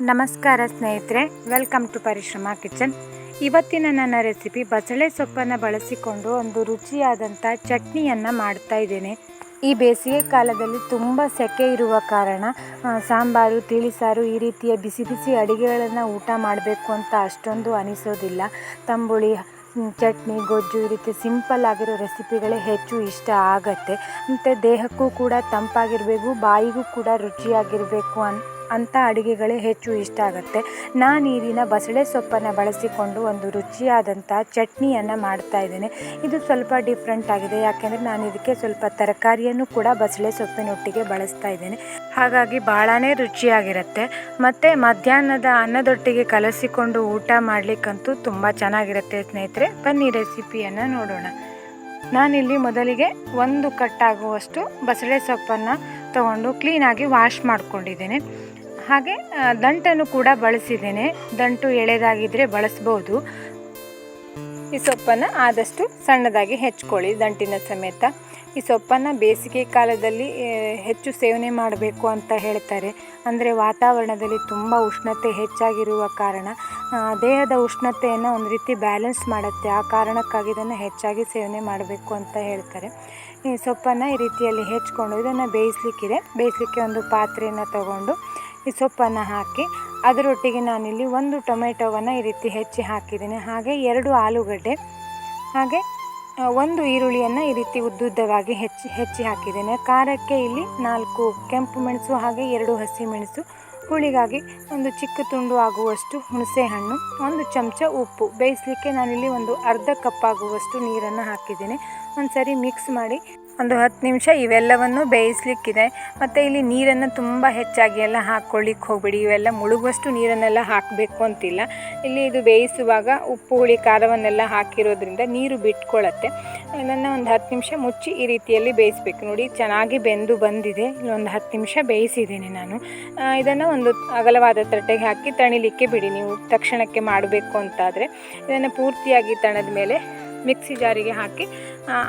ನಮಸ್ಕಾರ ಸ್ನೇಹಿತರೆ, welcome to ಪರಿಶ್ರಮ ಕಿಚನ್. ಇವತ್ತಿನ ನನ್ನ ರೆಸಿಪಿ ಬಸಳೆ ಸೊಪ್ಪನ್ನು ಬಳಸಿಕೊಂಡು ಒಂದು ರುಚಿಯಾದಂಥ ಚಟ್ನಿಯನ್ನು ಮಾಡ್ತಾ ಇದ್ದೇನೆ. ಈ ಬೇಸಿಗೆ ಕಾಲದಲ್ಲಿ ತುಂಬ ಸೆಕೆ ಇರುವ ಕಾರಣ ಸಾಂಬಾರು, ತಿಳಿಸಾರು ಈ ರೀತಿಯ ಬಿಸಿ ಬಿಸಿ ಅಡುಗೆಗಳನ್ನು ಊಟ ಮಾಡಬೇಕು ಅಂತ ಅಷ್ಟೊಂದು ಅನಿಸೋದಿಲ್ಲ. ತಂಬುಳಿ, ಚಟ್ನಿ, ಗೊಜ್ಜು ಈ ರೀತಿ ಸಿಂಪಲ್ ಆಗಿರೋ ರೆಸಿಪಿಗಳೇ ಹೆಚ್ಚು ಇಷ್ಟ ಆಗತ್ತೆ. ಮತ್ತು ದೇಹಕ್ಕೂ ಕೂಡ ತಂಪಾಗಿರಬೇಕು, ಬಾಯಿಗೂ ಕೂಡ ರುಚಿಯಾಗಿರಬೇಕು ಅಂಥ ಅಡುಗೆಗಳೇ ಹೆಚ್ಚು ಇಷ್ಟ ಆಗುತ್ತೆ. ನಾನು ಈ ದಿನ ಬಸಳೆ ಸೊಪ್ಪನ್ನು ಬಳಸಿಕೊಂಡು ಒಂದು ರುಚಿಯಾದಂಥ ಚಟ್ನಿಯನ್ನು ಮಾಡ್ತಾ ಇದ್ದೇನೆ. ಇದು ಸ್ವಲ್ಪ ಡಿಫ್ರೆಂಟ್ ಆಗಿದೆ, ಯಾಕೆಂದರೆ ನಾನು ಇದಕ್ಕೆ ಸ್ವಲ್ಪ ತರಕಾರಿಯನ್ನು ಕೂಡ ಬಸಳೆ ಸೊಪ್ಪಿನೊಟ್ಟಿಗೆ ಬಳಸ್ತಾ ಇದ್ದೇನೆ. ಹಾಗಾಗಿ ಭಾಳನೇ ರುಚಿಯಾಗಿರುತ್ತೆ. ಮತ್ತು ಮಧ್ಯಾಹ್ನದ ಅನ್ನದೊಟ್ಟಿಗೆ ಕಲಸಿಕೊಂಡು ಊಟ ಮಾಡಲಿಕ್ಕಂತೂ ತುಂಬ ಚೆನ್ನಾಗಿರುತ್ತೆ ಸ್ನೇಹಿತರೆ. ಬನ್ನಿ ರೆಸಿಪಿಯನ್ನು ನೋಡೋಣ. ನಾನಿಲ್ಲಿ ಮೊದಲಿಗೆ 1 ಕಟ್ಟಾಗುವಷ್ಟು ಬಸಳೆ ಸೊಪ್ಪನ್ನು ತಗೊಂಡು ಕ್ಲೀನಾಗಿ ವಾಶ್ ಮಾಡ್ಕೊಂಡಿದ್ದೇನೆ. ಹಾಗೆ ದಂಟನ್ನು ಕೂಡ ಬಳಸಿದ್ದೇನೆ. ದಂಟು ಎಳೆದಾಗಿದ್ದರೆ ಬಳಸ್ಬೋದು. ಈ ಸೊಪ್ಪನ್ನು ಆದಷ್ಟು ಸಣ್ಣದಾಗಿ ಹೆಚ್ಕೊಳ್ಳಿ ದಂಟಿನ ಸಮೇತ. ಈ ಸೊಪ್ಪನ್ನು ಬೇಸಿಗೆ ಕಾಲದಲ್ಲಿ ಹೆಚ್ಚು ಸೇವನೆ ಮಾಡಬೇಕು ಅಂತ ಹೇಳ್ತಾರೆ. ಅಂದರೆ ವಾತಾವರಣದಲ್ಲಿ ತುಂಬ ಉಷ್ಣತೆ ಹೆಚ್ಚಾಗಿರುವ ಕಾರಣ ದೇಹದ ಉಷ್ಣತೆಯನ್ನು ಒಂದು ರೀತಿ ಬ್ಯಾಲೆನ್ಸ್ ಮಾಡುತ್ತೆ. ಆ ಕಾರಣಕ್ಕಾಗಿ ಇದನ್ನು ಹೆಚ್ಚಾಗಿ ಸೇವನೆ ಮಾಡಬೇಕು ಅಂತ ಹೇಳ್ತಾರೆ. ಈ ಸೊಪ್ಪನ್ನು ಈ ರೀತಿಯಲ್ಲಿ ಹೆಚ್ಕೊಂಡು ಇದನ್ನು ಬೇಯಿಸಲಿಕ್ಕೆ ಒಂದು ಪಾತ್ರೆಯನ್ನು ತಗೊಂಡು ಈ ಸೊಪ್ಪನ್ನು ಹಾಕಿ ಅದರೊಟ್ಟಿಗೆ ನಾನಿಲ್ಲಿ 1 ಟೊಮೆಟೊವನ್ನು ಈ ರೀತಿ ಹೆಚ್ಚಿ ಹಾಕಿದ್ದೀನಿ. ಹಾಗೆ 2 ಆಲೂಗಡ್ಡೆ, ಹಾಗೆ 1 ಈರುಳ್ಳಿಯನ್ನು ಈ ರೀತಿ ಉದ್ದುದ್ದವಾಗಿ ಹೆಚ್ಚಿ ಹಾಕಿದ್ದೇನೆ. ಖಾರಕ್ಕೆ ಇಲ್ಲಿ 4 ಕೆಂಪು ಮೆಣಸು, ಹಾಗೆ 2 ಹಸಿಮೆಣಸು, ಹುಳಿಗಾಗಿ ಒಂದು ಚಿಕ್ಕ ತುಂಡು ಆಗುವಷ್ಟು ಹುಣಸೆ ಹಣ್ಣು, 1 ಚಮಚ ಉಪ್ಪು. ಬೇಯಿಸಲಿಕ್ಕೆ ನಾನಿಲ್ಲಿ ಒಂದು ಅರ್ಧ ಕಪ್ ಆಗುವಷ್ಟು ನೀರನ್ನು ಹಾಕಿದ್ದೇನೆ. ಒಂದು ಸರಿ ಮಿಕ್ಸ್ ಮಾಡಿ ಒಂದು 10 ನಿಮಿಷ ಇವೆಲ್ಲವನ್ನು ಬೇಯಿಸಲಿಕ್ಕಿದೆ. ಮತ್ತು ಇಲ್ಲಿ ನೀರನ್ನು ತುಂಬ ಹೆಚ್ಚಾಗಿ ಎಲ್ಲ ಹಾಕ್ಕೊಳ್ಳಿಕ್ಕೆ ಹೋಗಬೇಡಿ. ಇವೆಲ್ಲ ಮುಳುಗುವಷ್ಟು ನೀರನ್ನೆಲ್ಲ ಹಾಕಬೇಕು ಅಂತಿಲ್ಲ. ಇಲ್ಲಿ ಇದು ಬೇಯಿಸುವಾಗ ಉಪ್ಪು, ಹುಳಿ, ಖಾರವನ್ನೆಲ್ಲ ಹಾಕಿರೋದ್ರಿಂದ ನೀರು ಬಿಟ್ಕೊಳ್ಳುತ್ತೆ. ಇದನ್ನು ಒಂದು 10 ನಿಮಿಷ ಮುಚ್ಚಿ ಈ ರೀತಿಯಲ್ಲಿ ಬೇಯಿಸಬೇಕು. ನೋಡಿ, ಚೆನ್ನಾಗಿ ಬೆಂದು ಬಂದಿದೆ. ಇಲ್ಲೊಂದು 10 ನಿಮಿಷ ಬೇಯಿಸಿದ್ದೀನಿ ನಾನು. ಇದನ್ನು ಒಂದು ಅಗಲವಾದ ತಟ್ಟೆಗೆ ಹಾಕಿ ತಣಿಲಿಕ್ಕೆ ಬಿಡಿ. ನೀವು ತಕ್ಷಣಕ್ಕೆ ಮಾಡಬೇಕು ಅಂತಾದರೆ ಇದನ್ನು ಪೂರ್ತಿಯಾಗಿ ತಣದ ಮೇಲೆ ಮಿಕ್ಸಿ ಜಾರಿಗೆ ಹಾಕಿ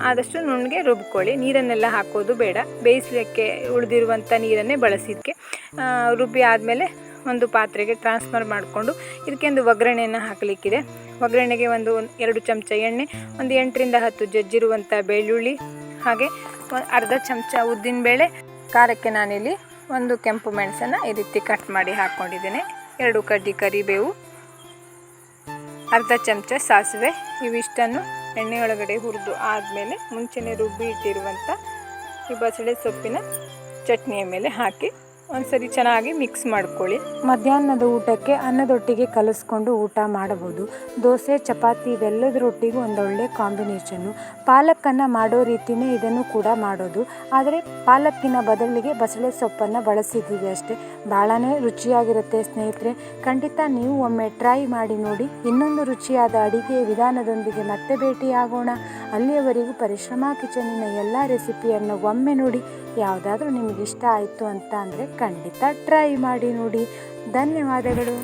ಆದಷ್ಟು ನುಣ್ಣಗೆ ರುಬ್ಕೊಳ್ಳಿ. ನೀರನ್ನೆಲ್ಲ ಹಾಕೋದು ಬೇಡ. ಬೇಯಿಸಲಿಕ್ಕೆ ಉಳಿದಿರುವಂಥ ನೀರನ್ನೇ ಬಳಸಿದ್ದಕ್ಕೆ ರುಬ್ಬಿ ಆದಮೇಲೆ ಒಂದು ಪಾತ್ರೆಗೆ ಟ್ರಾನ್ಸ್ಫರ್ ಮಾಡಿಕೊಂಡು ಇದಕ್ಕೆ ಒಂದು ಒಗ್ಗರಣೆಯನ್ನು ಹಾಕಲಿಕ್ಕಿದೆ. ಒಗ್ಗರಣೆಗೆ ಒಂದು 2 ಚಮಚ ಎಣ್ಣೆ, ಒಂದು 8 ರಿಂದ 10 ಜಜ್ಜಿರುವಂಥ ಬೆಳ್ಳುಳ್ಳಿ, ಹಾಗೆ ಅರ್ಧ ಚಮಚ ಉದ್ದಿನಬೇಳೆ, ಖಾರಕ್ಕೆ ನಾನಿಲ್ಲಿ 1 ಕೆಂಪು ಮೆಣಸನ್ನು ಈ ರೀತಿ ಕಟ್ ಮಾಡಿ ಹಾಕ್ಕೊಂಡಿದ್ದೇನೆ, 2 ಕಡ್ಡಿ ಕರಿಬೇವು, ಅರ್ಧ ಚಮಚ ಸಾಸಿವೆ. ಇವಿಷ್ಟನ್ನು ಎಣ್ಣೆಯೊಳಗಡೆ ಹುರಿದು ಆದಮೇಲೆ ಮುಂಚೆನೇ ರುಬ್ಬಿ ಇಟ್ಟಿರುವಂಥ ಈ ಬಸಳೆ ಸೊಪ್ಪಿನ ಚಟ್ನಿಯ ಮೇಲೆ ಹಾಕಿ ಒಂದ್ಸರಿ ಚೆನ್ನಾಗಿ ಮಿಕ್ಸ್ ಮಾಡ್ಕೊಳ್ಳಿ. ಮಧ್ಯಾಹ್ನದ ಊಟಕ್ಕೆ ಅನ್ನದೊಟ್ಟಿಗೆ ಕಲಿಸ್ಕೊಂಡು ಊಟ ಮಾಡಬಹುದು. ದೋಸೆ, ಚಪಾತಿ ಇವೆಲ್ಲದರೊಟ್ಟಿಗೂ ಒಂದೊಳ್ಳೆ ಕಾಂಬಿನೇಷನ್ನು. ಪಾಲಕ್ಕನ್ನು ಮಾಡೋ ರೀತಿಯೇ ಇದನ್ನು ಕೂಡ ಮಾಡೋದು, ಆದರೆ ಪಾಲಕ್ಕಿನ ಬದಲಿಗೆ ಬಸಳೆ ಸೊಪ್ಪನ್ನು ಬಳಸಿದ್ದೀವಿ ಅಷ್ಟೇ. ಭಾಳನೇ ರುಚಿಯಾಗಿರುತ್ತೆ ಸ್ನೇಹಿತರೆ. ಖಂಡಿತ ನೀವು ಒಮ್ಮೆ ಟ್ರೈ ಮಾಡಿ ನೋಡಿ. ಇನ್ನೊಂದು ರುಚಿಯಾದ ಅಡಿಗೆ ವಿಧಾನದೊಂದಿಗೆ ಮತ್ತೆ ಭೇಟಿಯಾಗೋಣ. ಅಲ್ಲಿಯವರೆಗೂ ಪರಿಶ್ರಮ ಕಿಚನಿನ ಎಲ್ಲ ರೆಸಿಪಿಯನ್ನು ಒಮ್ಮೆ ನೋಡಿ. ಯಾವುದಾದ್ರೂ ನಿಮಗೆ ಇಷ್ಟ ಆಯಿತು ಅಂತ ಅಂದರೆ ಖಂಡಿತ ಟ್ರೈ ಮಾಡಿ ನೋಡಿ. ಧನ್ಯವಾದಗಳು.